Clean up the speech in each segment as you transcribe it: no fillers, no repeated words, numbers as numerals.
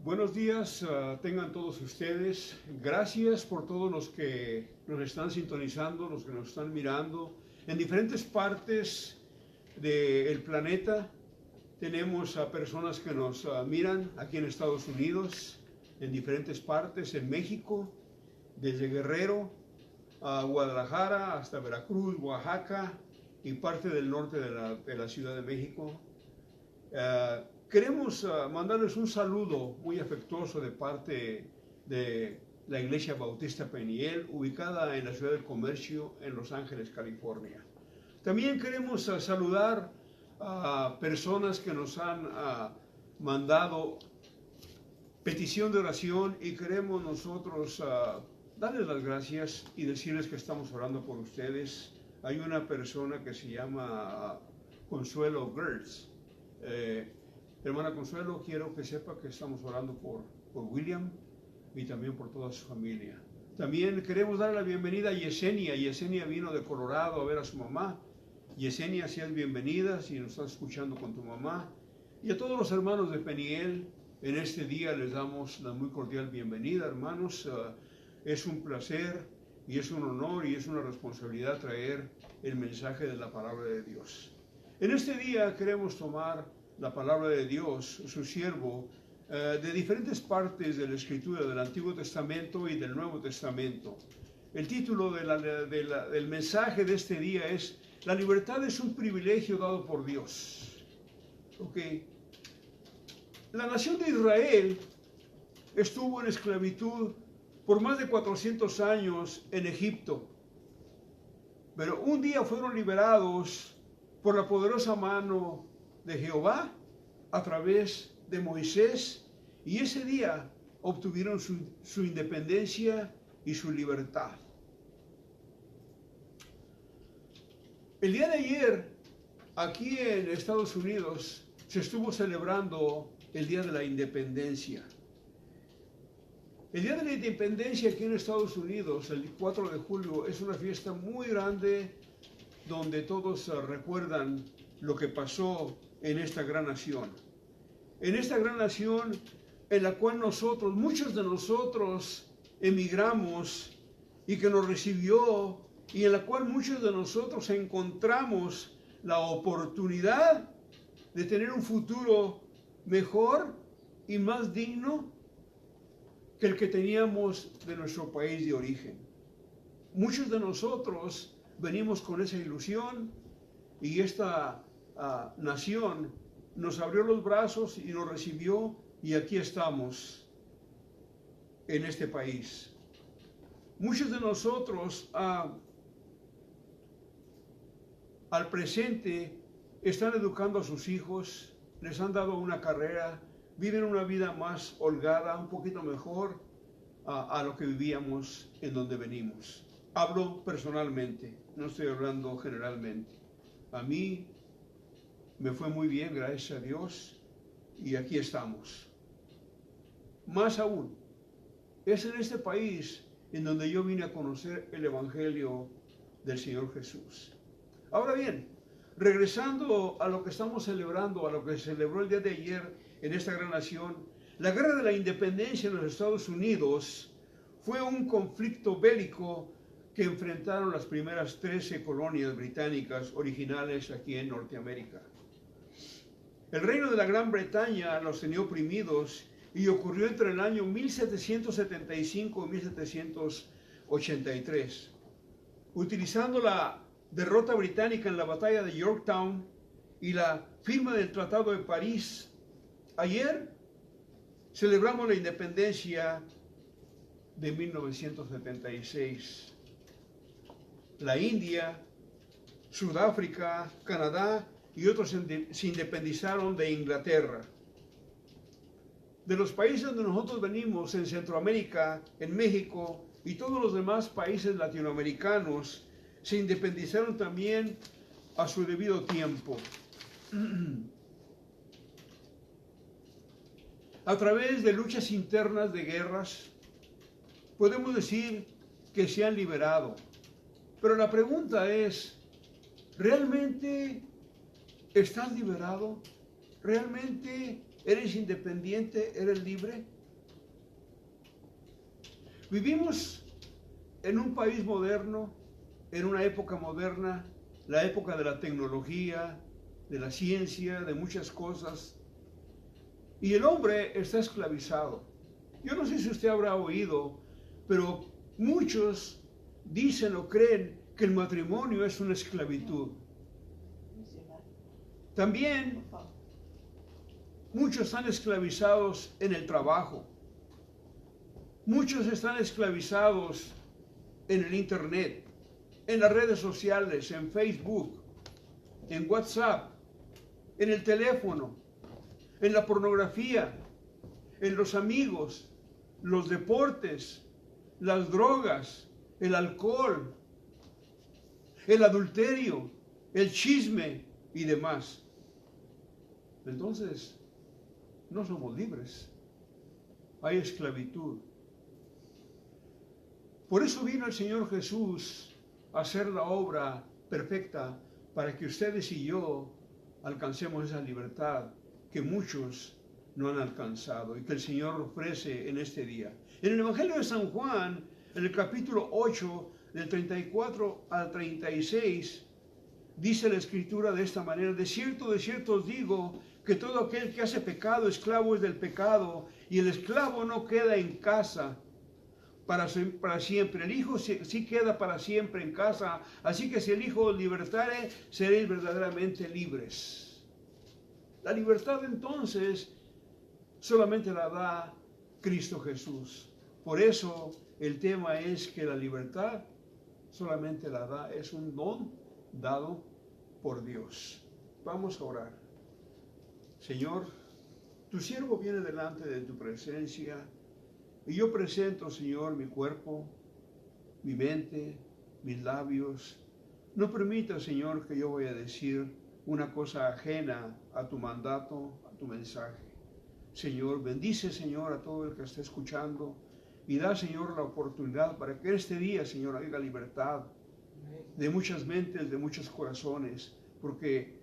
Buenos días, tengan todos ustedes. Gracias por todos los que nos están sintonizando, los que nos están mirando en diferentes partes del planeta. Tenemos a personas que nos miran aquí en Estados Unidos, en diferentes partes, en México, desde Guerrero a Guadalajara hasta Veracruz, Oaxaca y parte del norte de la Ciudad de México. Queremos mandarles un saludo muy afectuoso de parte de la Iglesia Bautista Peniel, ubicada en la Ciudad del Comercio, en Los Ángeles, California. También queremos saludar a personas que nos han mandado petición de oración y queremos nosotros darles las gracias y decirles que estamos orando por ustedes. Hay una persona que se llama Consuelo Gertz. Hermana Consuelo, quiero que sepa que estamos orando por William y también por toda su familia. También queremos dar la bienvenida a Yesenia. Yesenia vino de Colorado a ver a su mamá. Yesenia, seas bienvenida si nos estás escuchando con tu mamá. Y a todos los hermanos de Peniel, en este día les damos la muy cordial bienvenida, hermanos. Es un placer y es un honor y es una responsabilidad traer el mensaje de la palabra de Dios. En este día queremos tomar la palabra de Dios, su siervo, de diferentes partes de la Escritura, del Antiguo Testamento y del Nuevo Testamento. El título del mensaje de este día es: La libertad es un privilegio dado por Dios. Okay. La nación de Israel estuvo en esclavitud por más de 400 años en Egipto, pero un día fueron liberados por la poderosa mano de Jehová a través de Moisés, y ese día obtuvieron su independencia y su libertad. El día de ayer, aquí en Estados Unidos, se estuvo celebrando el Día de la Independencia. El Día de la Independencia aquí en Estados Unidos, el 4 de julio, es una fiesta muy grande donde todos recuerdan lo que pasó en esta gran nación. En esta gran nación en la cual muchos de nosotros emigramos y que nos recibió, y en la cual muchos de nosotros encontramos la oportunidad de tener un futuro mejor y más digno que el que teníamos de nuestro país de origen. Muchos de nosotros venimos con esa ilusión y esta nación nos abrió los brazos y nos recibió, y aquí estamos en este país. Muchos de nosotros al presente están educando a sus hijos, les han dado una carrera, viven una vida más holgada, un poquito mejor a lo que vivíamos en donde venimos. Hablo personalmente, no estoy hablando generalmente. A mí me fue muy bien, gracias a Dios, y aquí estamos. Más aún, es en este país en donde yo vine a conocer el Evangelio del Señor Jesús. Ahora bien, regresando a lo que estamos celebrando, a lo que se celebró el día de ayer en esta gran nación, la Guerra de la Independencia en los Estados Unidos fue un conflicto bélico que enfrentaron las primeras 13 colonias británicas originales aquí en Norteamérica. El reino de la Gran Bretaña los tenía oprimidos y ocurrió entre el año 1775 y 1783. Utilizando la derrota británica en la batalla de Yorktown y la firma del Tratado de París, ayer celebramos la independencia de 1976. La India, Sudáfrica, Canadá y otros se independizaron de Inglaterra. De los países donde nosotros venimos, en Centroamérica, en México y todos los demás países latinoamericanos, se independizaron también a su debido tiempo. A través de luchas internas, de guerras, podemos decir que se han liberado. Pero la pregunta es, ¿realmente estás liberado? ¿Realmente eres independiente? ¿Eres libre? Vivimos en un país moderno, en una época moderna, la época de la tecnología, de la ciencia, de muchas cosas. Y el hombre está esclavizado. Yo no sé si usted habrá oído, pero muchos dicen o creen que el matrimonio es una esclavitud. También muchos están esclavizados en el trabajo. Muchos están esclavizados en el internet, en las redes sociales, en Facebook, en WhatsApp, en el teléfono, en la pornografía, en los amigos, los deportes, las drogas, el alcohol, el adulterio, el chisme y demás. Entonces, no somos libres. Hay esclavitud. Por eso vino el Señor Jesús a hacer la obra perfecta para que ustedes y yo alcancemos esa libertad que muchos no han alcanzado y que el Señor ofrece en este día. En el Evangelio de San Juan, en el capítulo 8, del 34 al 36, dice la Escritura de esta manera: de cierto os digo, que todo aquel que hace pecado, esclavo es del pecado, y el esclavo no queda en casa para siempre. El Hijo sí queda para siempre en casa, así que si el Hijo os libertare, seréis verdaderamente libres. La libertad entonces solamente la da Cristo Jesús. Por eso el tema es que la libertad solamente la da, es un don dado por Dios. Vamos a orar. Señor, tu siervo viene delante de tu presencia y yo presento, Señor, mi cuerpo, mi mente, mis labios. No permita, Señor, que yo vaya a decir una cosa ajena a tu mandato, a tu mensaje. Señor, bendice, Señor, a todo el que esté escuchando y da, Señor, la oportunidad para que este día, Señor, haya libertad de muchas mentes, de muchos corazones, porque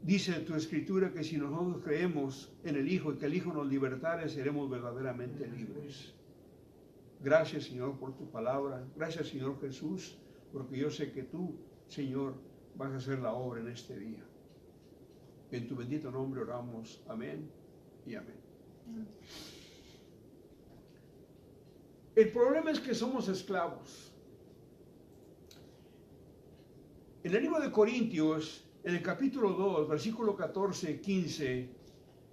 dice tu Escritura que si nosotros creemos en el Hijo y que el Hijo nos libertare, seremos verdaderamente libres. Gracias, Señor, por tu palabra. Gracias, Señor Jesús, porque yo sé que tú, Señor, vas a hacer la obra en este día. En tu bendito nombre oramos. Amén y amén. El problema es que somos esclavos. En el libro de Corintios, en el capítulo 2, versículo 14, 15,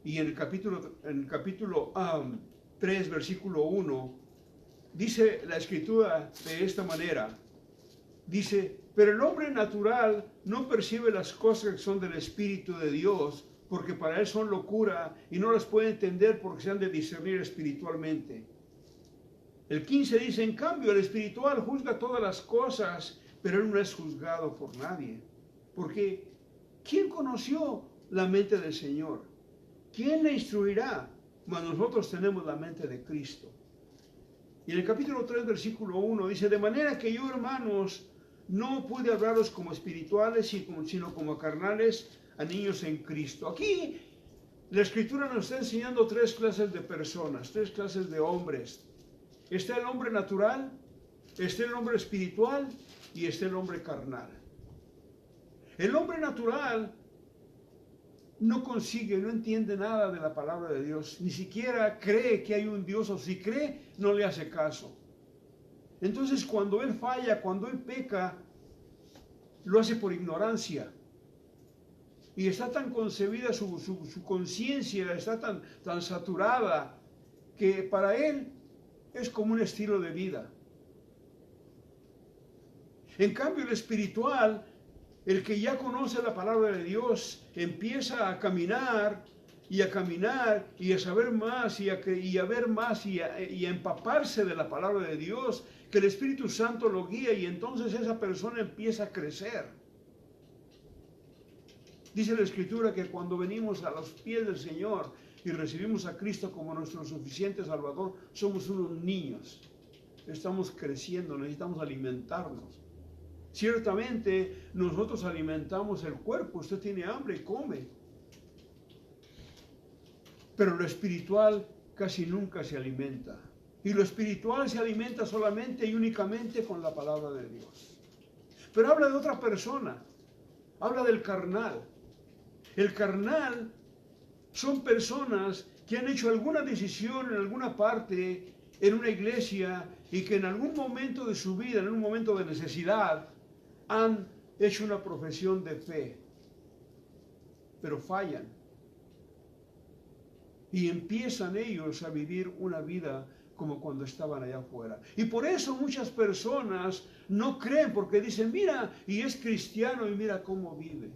y en el capítulo 3, versículo 1, dice la Escritura de esta manera. Dice: pero el hombre natural no percibe las cosas que son del Espíritu de Dios, porque para él son locura y no las puede entender porque se han de discernir espiritualmente. El 15 dice: en cambio el espiritual juzga todas las cosas, pero él no es juzgado por nadie. Porque ¿quién conoció la mente del Señor? ¿Quién le instruirá? Mas nosotros tenemos la mente de Cristo. Y en el capítulo 3, versículo 1 dice: de manera que yo, hermanos, no pude hablaros como espirituales, sino como carnales, a niños en Cristo. Aquí la Escritura nos está enseñando tres clases de personas, tres clases de hombres. Está el hombre natural, está el hombre espiritual y está el hombre carnal. El hombre natural no consigue, no entiende nada de la palabra de Dios, ni siquiera cree que hay un Dios, o si cree, no le hace caso. Entonces, cuando él falla, cuando él peca, lo hace por ignorancia. Y está tan concebida su conciencia, está tan saturada, que para él es como un estilo de vida. En cambio, el espiritual, el que ya conoce la palabra de Dios, empieza a caminar y a caminar y a saber más y a ver más y a empaparse de la palabra de Dios, que el Espíritu Santo lo guía, y entonces esa persona empieza a crecer. Dice la Escritura que cuando venimos a los pies del Señor y recibimos a Cristo como nuestro suficiente Salvador, somos unos niños. Estamos creciendo, necesitamos alimentarnos. Ciertamente nosotros alimentamos el cuerpo, usted tiene hambre y come. Pero lo espiritual casi nunca se alimenta. Y lo espiritual se alimenta solamente y únicamente con la palabra de Dios. Pero habla de otra persona. Habla del carnal. El carnal son personas que han hecho alguna decisión en alguna parte, en una iglesia, y que en algún momento de su vida, en un momento de necesidad, han hecho una profesión de fe. Pero fallan. Y empiezan ellos a vivir una vida como cuando estaban allá afuera. Y por eso muchas personas no creen, porque dicen, mira, y es cristiano y mira cómo vive.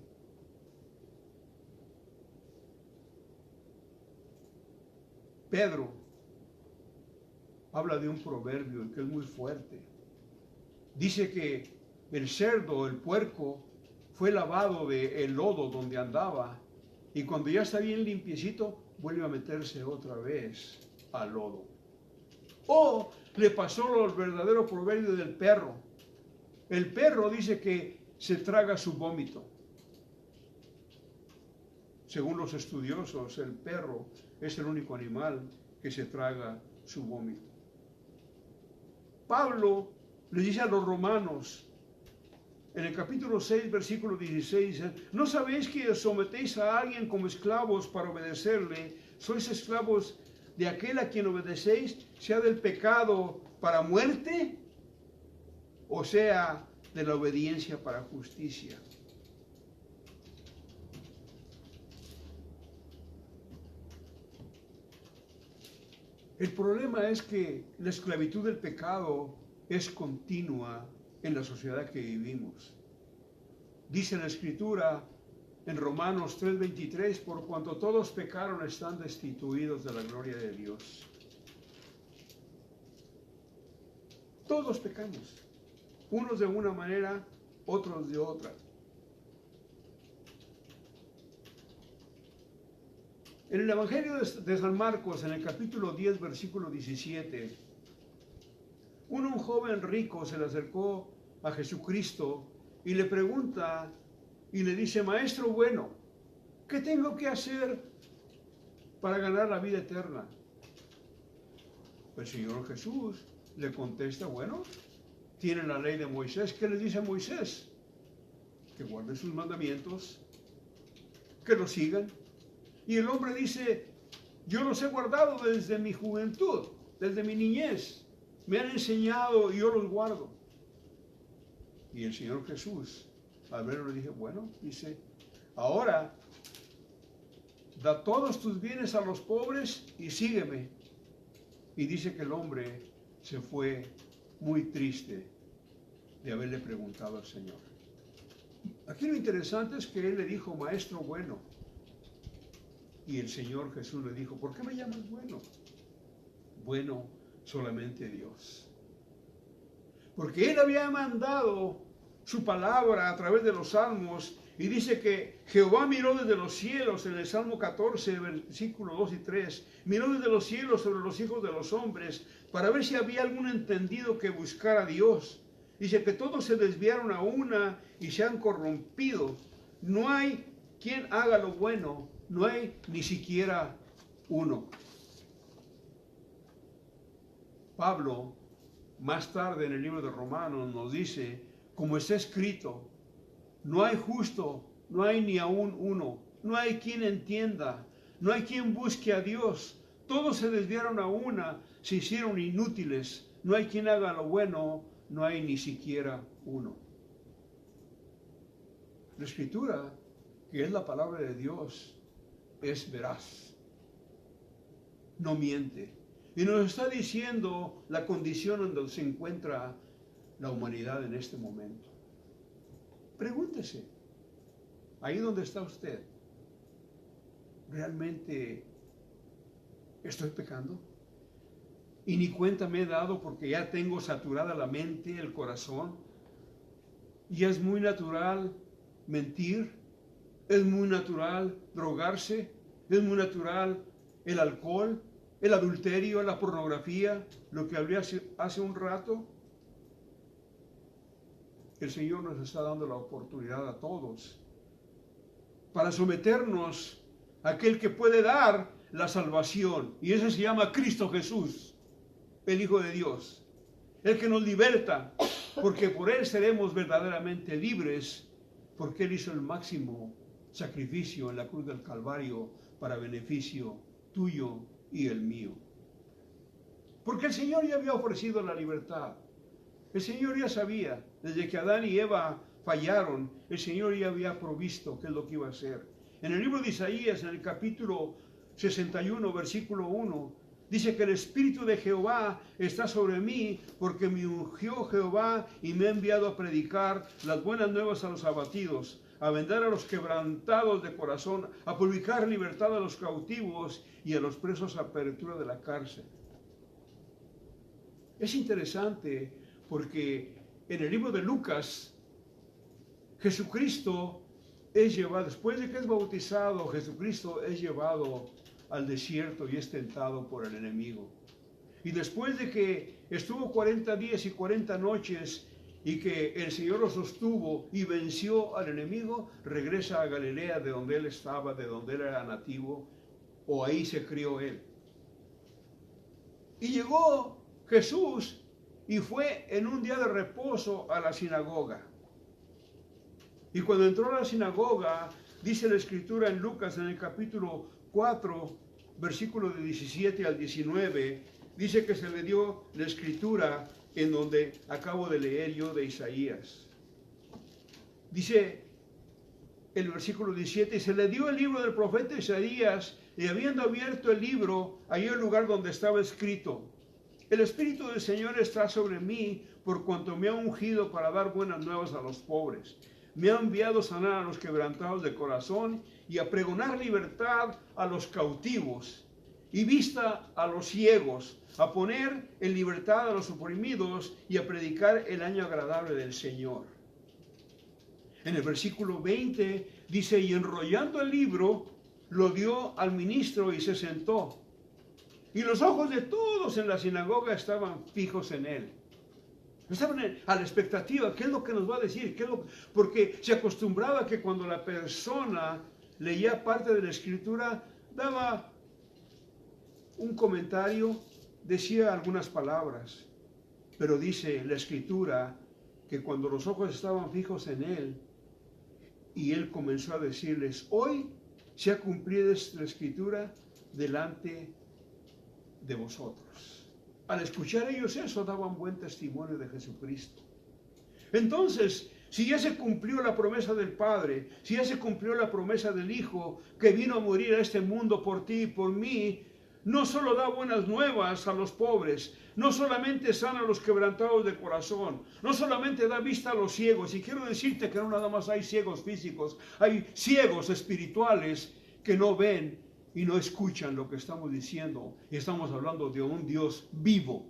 Pedro habla de un proverbio que es muy fuerte. Dice que el cerdo, el puerco, fue lavado del lodo donde andaba, y cuando ya está bien limpiecito, vuelve a meterse otra vez al lodo. O le pasó lo verdadero proverbio del perro. El perro dice que se traga su vómito. Según los estudiosos, el perro es el único animal que se traga su vómito. Pablo le dice a los romanos, en el capítulo 6, versículo 16, ¿no sabéis que os sometéis a alguien como esclavos para obedecerle? ¿Sois esclavos de aquel a quien obedecéis, sea del pecado para muerte, o sea de la obediencia para justicia? El problema es que la esclavitud del pecado es continua en la sociedad que vivimos. Dice la Escritura en Romanos 3:23, por cuanto todos pecaron están destituidos de la gloria de Dios. Todos pecamos, unos de una manera, otros de otra. En el Evangelio de San Marcos, en el capítulo 10, versículo 17, un joven rico se le acercó a Jesucristo y le pregunta y le dice, Maestro bueno, ¿qué tengo que hacer para ganar la vida eterna? El Señor Jesús le contesta, bueno, tiene la ley de Moisés. ¿Qué le dice Moisés? Que guarden sus mandamientos, que los sigan. Y el hombre dice, yo los he guardado desde mi juventud, desde mi niñez. Me han enseñado y yo los guardo. Y el Señor Jesús, al verlo, le dije, bueno, dice, ahora da todos tus bienes a los pobres y sígueme. Y dice que el hombre se fue muy triste de haberle preguntado al Señor. Aquí lo interesante es que él le dijo, Maestro bueno. Y el Señor Jesús le dijo, ¿por qué me llamas bueno? Bueno, solamente Dios. Porque Él había mandado su palabra a través de los salmos y dice que Jehová miró desde los cielos, en el Salmo 14, versículo 2 y 3, miró desde los cielos sobre los hijos de los hombres para ver si había algún entendido que buscara a Dios. Dice que todos se desviaron a una y se han corrompido. No hay quien haga lo bueno, no hay ni siquiera uno. Pablo, más tarde en el libro de Romanos, nos dice, como está escrito, no hay justo, no hay ni aún uno, no hay quien entienda, no hay quien busque a Dios. Todos se desviaron a una, se hicieron inútiles, no hay quien haga lo bueno, no hay ni siquiera uno. La Escritura, que es la palabra de Dios, es veraz, no miente. Y nos está diciendo la condición en donde se encuentra la humanidad en este momento. Pregúntese, ahí donde está usted, ¿realmente estoy pecando? Y ni cuenta me he dado porque ya tengo saturada la mente, el corazón. Y es muy natural mentir, es muy natural drogarse, es muy natural el alcohol, el adulterio, la pornografía, lo que hablé hace un rato. El Señor nos está dando la oportunidad a todos para someternos a aquel que puede dar la salvación. Y ese se llama Cristo Jesús. el Hijo de Dios, el que nos liberta, porque por Él seremos verdaderamente libres, porque Él hizo el máximo sacrificio en la cruz del Calvario para beneficio tuyo y el mío. Porque el Señor ya había ofrecido la libertad. El Señor ya sabía, desde que Adán y Eva fallaron, el Señor ya había provisto qué es lo que iba a hacer. En el libro de Isaías, en el capítulo 61, versículo 1, dice que el Espíritu de Jehová está sobre mí, porque me ungió Jehová y me ha enviado a predicar las buenas nuevas a los abatidos, a vender a los quebrantados de corazón, a publicar libertad a los cautivos y a los presos apertura de la cárcel. Es interesante porque en el libro de Lucas, Jesucristo es llevado, después de que es bautizado, Jesucristo es llevado al desierto y es tentado por el enemigo. Y después de que estuvo 40 días y 40 noches y que el Señor lo sostuvo y venció al enemigo, regresa a Galilea, de donde él estaba, de donde él era nativo, o ahí se crió él. Y llegó Jesús y fue en un día de reposo a la sinagoga. Y cuando entró a la sinagoga, dice la Escritura en Lucas, en el capítulo 4, versículo de 17 al 19, dice que se le dio la Escritura en donde acabo de leer yo de Isaías. Dice el versículo 17, se le dio el libro del profeta Isaías, y habiendo abierto el libro, halló el lugar donde estaba escrito: el Espíritu del Señor está sobre mí, por cuanto me ha ungido para dar buenas nuevas a los pobres. Me ha enviado a sanar a los quebrantados de corazón y a pregonar libertad a los cautivos y vista a los ciegos, a poner en libertad a los oprimidos y a predicar el año agradable del Señor. En el versículo 20 dice, y enrollando el libro, lo dio al ministro y se sentó. Y los ojos de todos en la sinagoga estaban fijos en él. Estaban a la expectativa, ¿qué es lo que nos va a decir? Porque se acostumbraba que cuando la persona leía parte de la Escritura, daba un comentario, decía algunas palabras, pero dice la Escritura que cuando los ojos estaban fijos en él, y él comenzó a decirles, hoy se ha cumplido esta Escritura delante de vosotros. Al escuchar ellos eso, daban buen testimonio de Jesucristo. Entonces, si ya se cumplió la promesa del Padre, si ya se cumplió la promesa del Hijo, que vino a morir a este mundo por ti y por mí, no solo da buenas nuevas a los pobres, no solamente sana a los quebrantados de corazón, no solamente da vista a los ciegos, y quiero decirte que no nada más hay ciegos físicos, hay ciegos espirituales que no ven y no escuchan lo que estamos diciendo, y estamos hablando de un Dios vivo.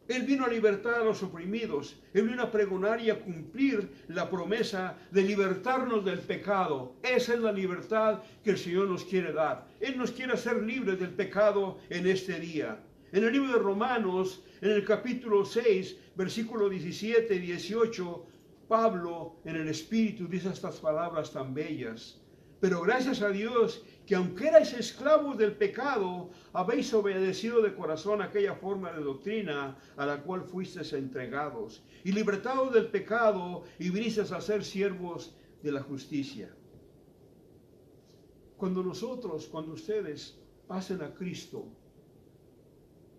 Él vino a libertar a los oprimidos, Él vino a pregonar y a cumplir la promesa de libertarnos del pecado. Esa es la libertad que el Señor nos quiere dar. Él nos quiere hacer libres del pecado en este día. En el libro de Romanos, en el capítulo 6, versículo 17 y 18, Pablo en el Espíritu dice estas palabras tan bellas. Pero gracias a Dios que aunque erais esclavos del pecado, habéis obedecido de corazón aquella forma de doctrina a la cual fuisteis entregados, y libertados del pecado, y vinisteis a ser siervos de la justicia. Cuando ustedes pasen a Cristo,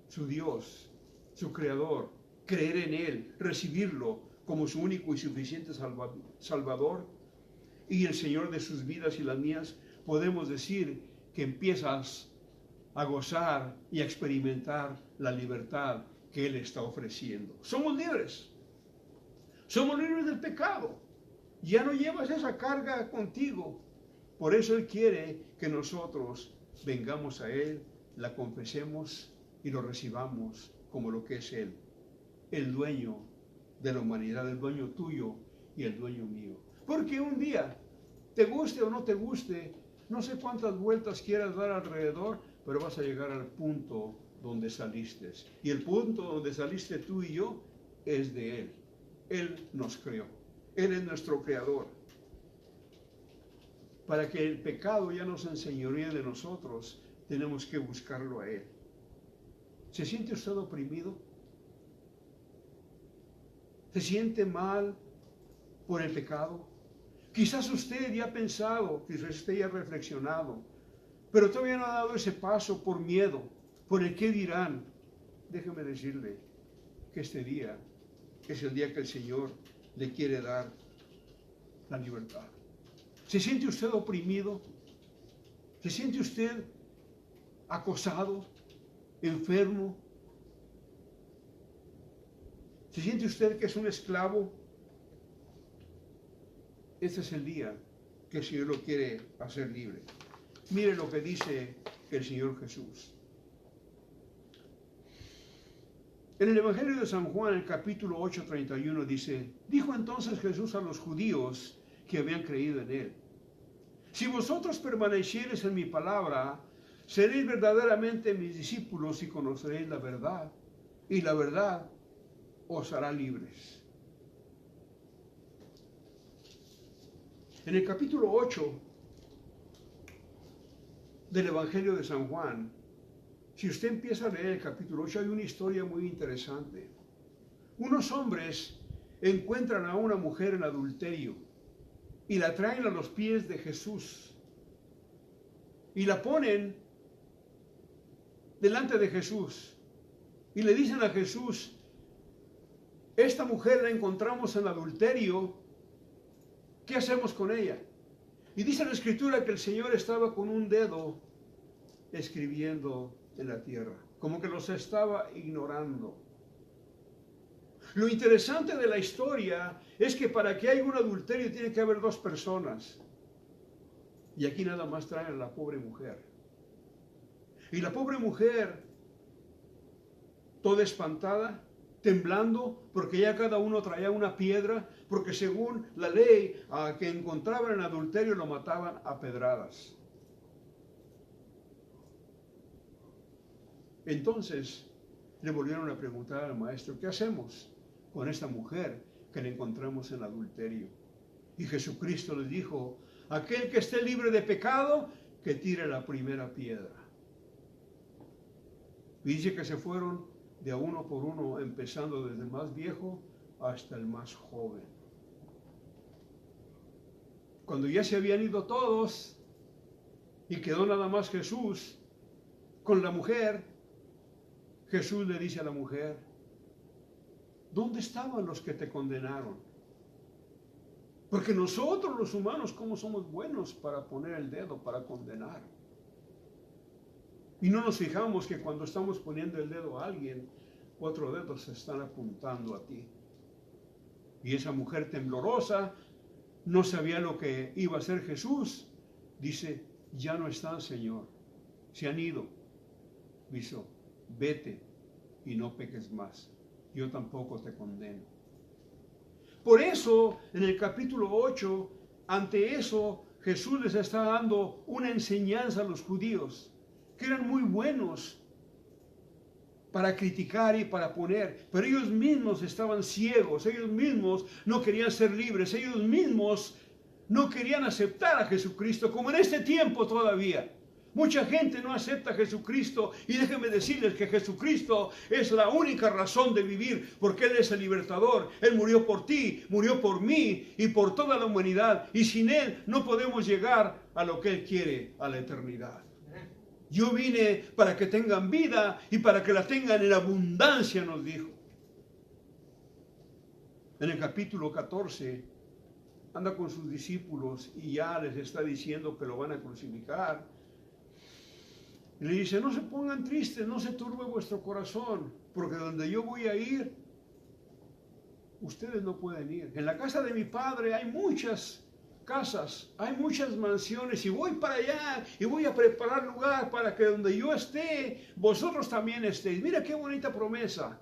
su Dios, su Creador, creer en Él, recibirlo como su único y suficiente Salvador, y el Señor de sus vidas y las mías, podemos decir que empiezas a gozar y a experimentar la libertad que Él está ofreciendo. Somos libres del pecado. Ya no llevas esa carga contigo. Por eso Él quiere que nosotros vengamos a Él, la confesemos y lo recibamos como lo que es Él, el dueño de la humanidad, el dueño tuyo y el dueño mío. Porque un día, te guste o no te guste, no sé cuántas vueltas quieras dar alrededor, pero vas a llegar al punto donde saliste. Y el punto donde saliste tú y yo es de Él. Él nos creó. Él es nuestro creador. Para que el pecado ya no se enseñoree de nosotros, tenemos que buscarlo a Él. ¿Se siente usted oprimido? ¿Se siente mal por el pecado? Quizás usted ya ha pensado, quizás usted ya ha reflexionado, pero todavía no ha dado ese paso por miedo, por el qué dirán. Déjeme decirle que este día es el día que el Señor le quiere dar la libertad. ¿Se siente usted oprimido? ¿Se siente usted acosado, enfermo? ¿Se siente usted que es un esclavo? Este es el día que el Señor lo quiere hacer libre. Mire lo que dice el Señor Jesús. En el Evangelio de San Juan, el capítulo 8:31 dice: dijo entonces Jesús a los judíos que habían creído en él: si vosotros permaneciereis en mi palabra, seréis verdaderamente mis discípulos y conoceréis la verdad, y la verdad os hará libres. En el capítulo 8 del Evangelio de San Juan, si usted empieza a leer el capítulo 8, hay una historia muy interesante. Unos hombres encuentran a una mujer en adulterio y la traen a los pies de Jesús y la ponen delante de Jesús y le dicen a Jesús: esta mujer la encontramos en adulterio, ¿qué hacemos con ella? Y dice la Escritura que el Señor estaba con un dedo escribiendo en la tierra, como que los estaba ignorando. Lo interesante de la historia es que para que haya un adulterio tiene que haber dos personas. Y aquí nada más traen a la pobre mujer. Y la pobre mujer, toda espantada, temblando, porque ya cada uno traía una piedra, porque según la ley, a que encontraban en adulterio lo mataban a pedradas. Entonces le volvieron a preguntar al maestro: ¿qué hacemos con esta mujer que la encontramos en adulterio? Y Jesucristo les dijo: aquel que esté libre de pecado, que tire la primera piedra. Y dice que se fueron de a uno por uno, empezando desde el más viejo hasta el más joven. Cuando ya se habían ido todos y quedó nada más Jesús con la mujer, Jesús le dice a la mujer: ¿dónde estaban los que te condenaron? Porque nosotros los humanos, ¿cómo somos buenos para poner el dedo, para condenar? Y no nos fijamos que cuando estamos poniendo el dedo a alguien, otros dedos se están apuntando a ti. Y esa mujer temblorosa no sabía lo que iba a hacer Jesús. Dice: ya no están, Señor, se han ido. Dice: vete y no peques más. Yo tampoco te condeno. Por eso, en el capítulo 8, ante eso, Jesús les está dando una enseñanza a los judíos, que eran muy buenos para criticar y para poner, pero ellos mismos estaban ciegos, ellos mismos no querían ser libres, ellos mismos no querían aceptar a Jesucristo, como en este tiempo todavía. Mucha gente no acepta a Jesucristo, y déjenme decirles que Jesucristo es la única razón de vivir, porque Él es el libertador. Él murió por ti, murió por mí y por toda la humanidad, y sin Él no podemos llegar a lo que Él quiere, a la eternidad. Yo vine para que tengan vida y para que la tengan en abundancia, nos dijo. En el capítulo 14 anda con sus discípulos y ya les está diciendo que lo van a crucificar. Y le dice: no se pongan tristes, no se turbe vuestro corazón, porque donde yo voy a ir, ustedes no pueden ir. En la casa de mi Padre hay muchas casas, hay muchas mansiones, y voy para allá y voy a preparar lugar para que donde yo esté, vosotros también estéis. Mira qué bonita promesa.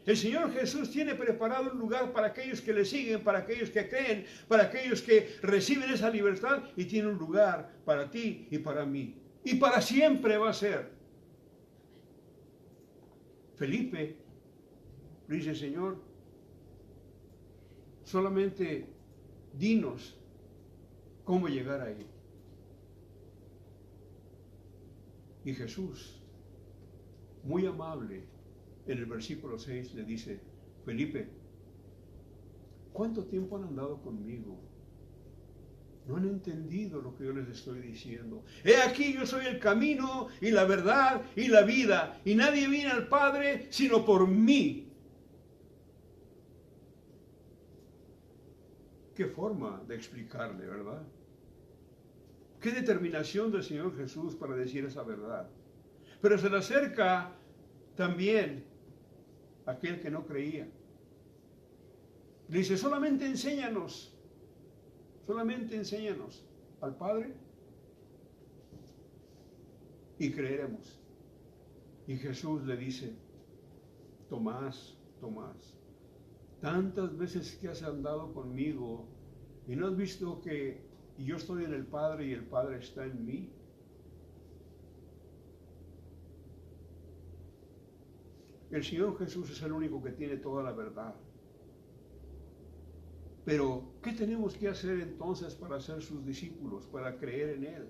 El Señor Jesús tiene preparado un lugar para aquellos que le siguen, para aquellos que creen, para aquellos que reciben esa libertad, y tiene un lugar para ti y para mí. Y para siempre va a ser. Felipe le dice: Señor, solamente dinos cómo llegar ahí. Y Jesús muy amable, en el versículo 6 le dice: Felipe, ¿cuánto tiempo han andado conmigo? No han entendido lo que yo les estoy diciendo. He aquí, yo soy el camino y la verdad y la vida, y nadie viene al Padre sino por mí. Qué forma de explicarle, ¿verdad? Qué determinación del Señor Jesús para decir esa verdad. Pero se le acerca también aquel que no creía. Le dice: solamente enséñanos al Padre y creeremos. Y Jesús le dice: Tomás, Tomás, tantas veces que has andado conmigo y no has visto que yo estoy en el Padre y el Padre está en mí. El Señor Jesús es el único que tiene toda la verdad. Pero, ¿qué tenemos que hacer entonces para ser sus discípulos, para creer en Él?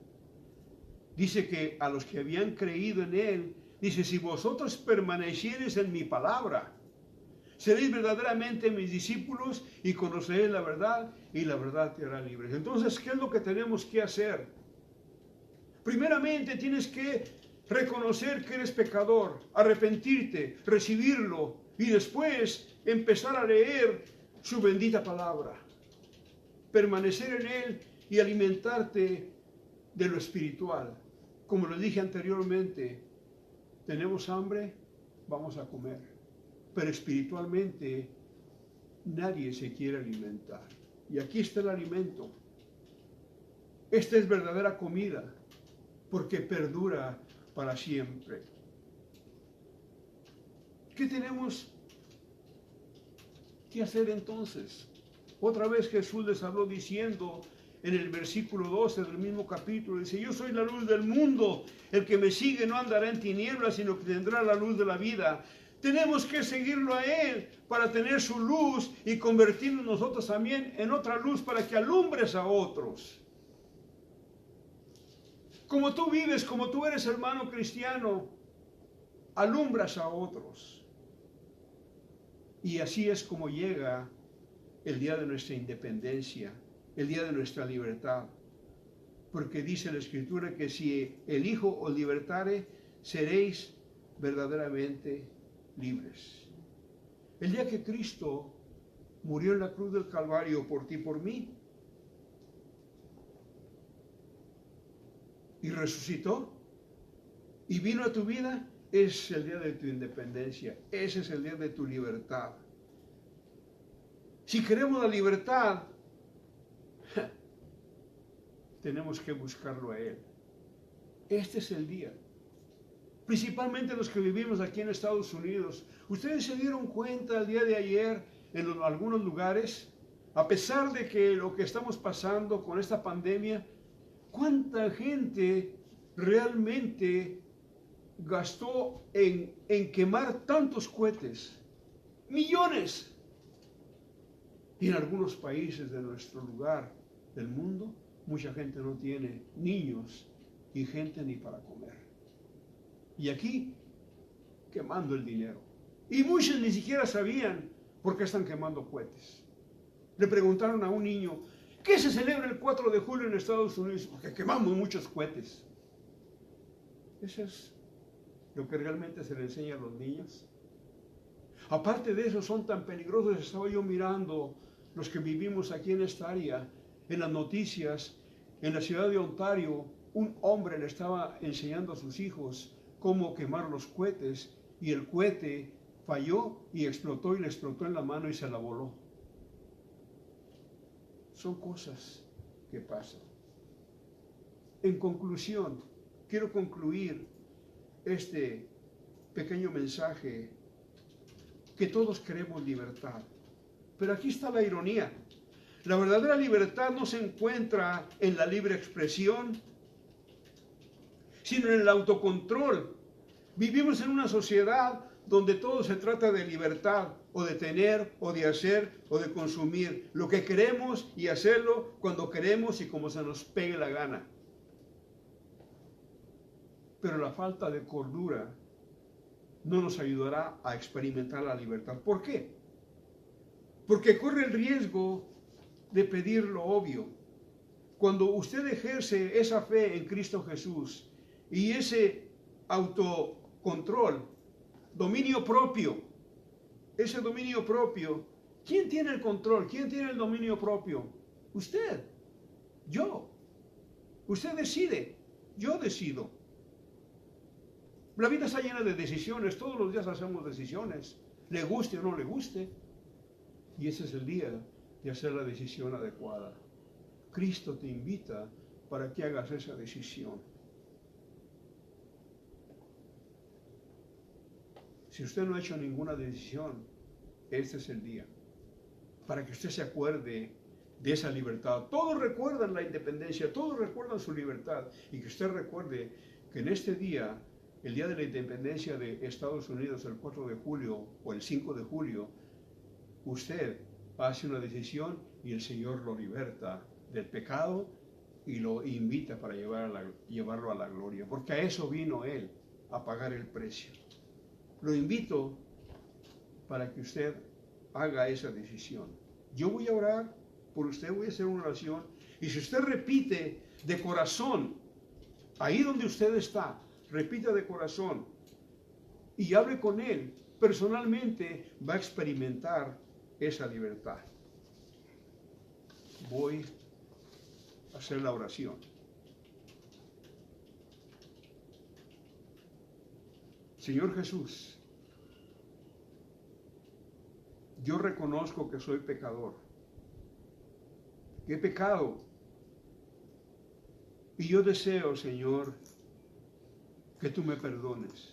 Dice que a los que habían creído en Él, dice: si vosotros permaneciereis en mi palabra, seréis verdaderamente mis discípulos y conoceréis la verdad, y la verdad te hará libres. Entonces, ¿qué es lo que tenemos que hacer? Primeramente, tienes que reconocer que eres pecador, arrepentirte, recibirlo, y después empezar a leer su bendita palabra, permanecer en Él y alimentarte de lo espiritual. Como les dije anteriormente, tenemos hambre, vamos a comer, pero espiritualmente nadie se quiere alimentar. Y aquí está el alimento. Esta es verdadera comida, porque perdura para siempre. ¿Qué tenemos que hacer entonces? Otra vez Jesús les habló diciendo en el versículo 12 del mismo capítulo, dice: yo soy la luz del mundo, el que me sigue no andará en tinieblas, sino que tendrá la luz de la vida. Tenemos que seguirlo a Él para tener su luz y convertirnos nosotros también en otra luz para que alumbres a otros. Como tú vives, como tú eres hermano cristiano, alumbras a otros. Y así es como llega el día de nuestra independencia, el día de nuestra libertad. Porque dice la Escritura que si el Hijo os libertare, seréis verdaderamente libres. El día que Cristo murió en la cruz del Calvario por ti y por mí, y resucitó, y vino a tu vida, es el día de tu independencia, ese es el día de tu libertad. Si queremos la libertad, tenemos que buscarlo a Él. Este es el día. Principalmente los que vivimos aquí en Estados Unidos. Ustedes se dieron cuenta el día de ayer en algunos lugares, a pesar de que lo que estamos pasando con esta pandemia, ¿cuánta gente realmente gastó en quemar tantos cohetes? Millones. Y en algunos países de nuestro lugar del mundo, mucha gente no tiene niños y gente ni para comer. Y aquí, quemando el dinero. Y muchos ni siquiera sabían por qué están quemando cohetes. Le preguntaron a un niño: ¿qué se celebra el 4 de julio en Estados Unidos? Porque quemamos muchos cohetes. Eso es lo que realmente se le enseña a los niños. Aparte de eso, son tan peligrosos. Estaba yo mirando los que vivimos aquí en esta área, en las noticias, en la ciudad de Ontario, un hombre le estaba enseñando a sus hijos cómo quemar los cohetes, y el cohete falló y explotó, y le explotó en la mano y se la voló. Son cosas que pasan. En conclusión, quiero concluir este pequeño mensaje, que todos queremos libertad. Pero aquí está la ironía. La verdadera libertad no se encuentra en la libre expresión, sino en el autocontrol. Vivimos en una sociedad donde todo se trata de libertad, o de tener, o de hacer, o de consumir lo que queremos y hacerlo cuando queremos y como se nos pegue la gana. Pero la falta de cordura no nos ayudará a experimentar la libertad. ¿Por qué? Porque corre el riesgo de pedir lo obvio. Cuando usted ejerce esa fe en Cristo Jesús y ese autocontrol, dominio propio, ese dominio propio, ¿quién tiene el control? ¿Quién tiene el dominio propio? Usted, yo. Usted decide, yo decido. La vida está llena de decisiones, todos los días hacemos decisiones, le guste o no le guste. Y ese es el día de hacer la decisión adecuada. Cristo te invita para que hagas esa decisión. Si usted no ha hecho ninguna decisión, este es el día para que usted se acuerde de esa libertad. Todos recuerdan la independencia, todos recuerdan su libertad, y que usted recuerde que en este día, el día de la independencia de Estados Unidos, el 4 de julio o el 5 de julio, usted hace una decisión y el Señor lo liberta del pecado y lo invita para llevarlo a la gloria, porque a eso vino Él, a pagar el precio. Lo invito para que usted haga esa decisión. Yo voy a orar por usted, voy a hacer una oración, y si usted repite de corazón, ahí donde usted está, repita de corazón y hable con Él personalmente, va a experimentar esa libertad. Voy a hacer la oración. Señor Jesús, yo reconozco que soy pecador, que he pecado, y yo deseo, Señor, que tú me perdones.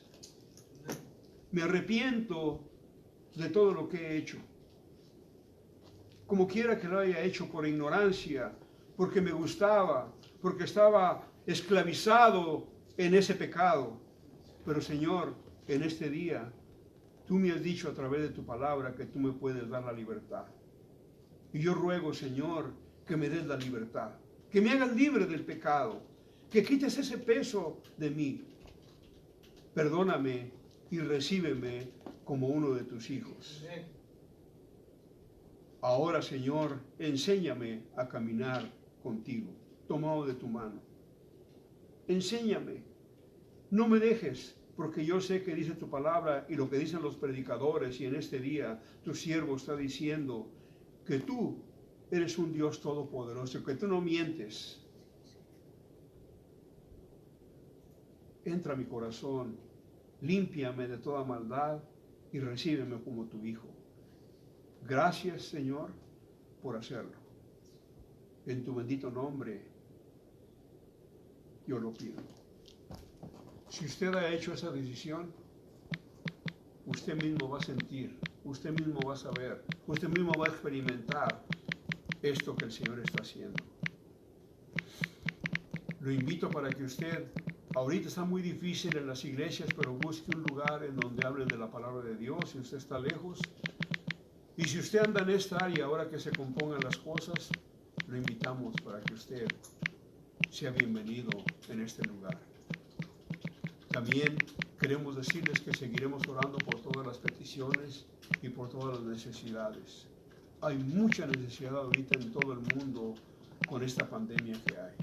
Me arrepiento de todo lo que he hecho, como quiera que lo haya hecho, por ignorancia, porque me gustaba, porque estaba esclavizado en ese pecado. Pero Señor, en este día, tú me has dicho a través de tu palabra que tú me puedes dar la libertad. Y yo ruego, Señor, que me des la libertad, que me hagas libre del pecado, que quites ese peso de mí. Perdóname y recíbeme como uno de tus hijos. Ahora, Señor, enséñame a caminar contigo, tomado de tu mano. Enséñame, no me dejes, porque yo sé que dice tu palabra y lo que dicen los predicadores, y en este día tu siervo está diciendo que tú eres un Dios todopoderoso, que tú no mientes. Entra a mi corazón, límpiame de toda maldad y recíbeme como tu hijo. Gracias, Señor, por hacerlo. En tu bendito nombre, yo lo pido. Si usted ha hecho esa decisión, usted mismo va a sentir, usted mismo va a saber, usted mismo va a experimentar esto que el Señor está haciendo. Lo invito para que usted, ahorita está muy difícil en las iglesias, pero busque un lugar en donde hablen de la palabra de Dios. Si usted está lejos, y si usted anda en esta área, ahora que se compongan las cosas, lo invitamos para que usted sea bienvenido en este lugar. También queremos decirles que seguiremos orando por todas las peticiones y por todas las necesidades. Hay mucha necesidad ahorita en todo el mundo con esta pandemia que hay.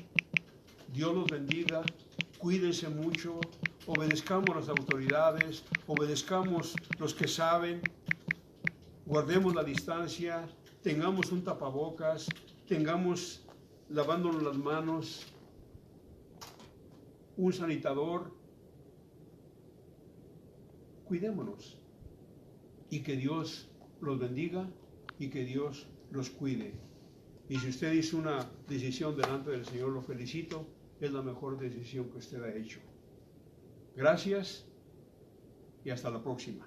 Dios los bendiga, cuídense mucho, obedezcamos las autoridades, obedezcamos los que saben, guardemos la distancia, tengamos un tapabocas, tengamos lavándonos las manos, un sanitador. Cuidémonos y que Dios los bendiga y que Dios los cuide. Y si usted hizo una decisión delante del Señor, lo felicito, es la mejor decisión que usted ha hecho. Gracias y hasta la próxima.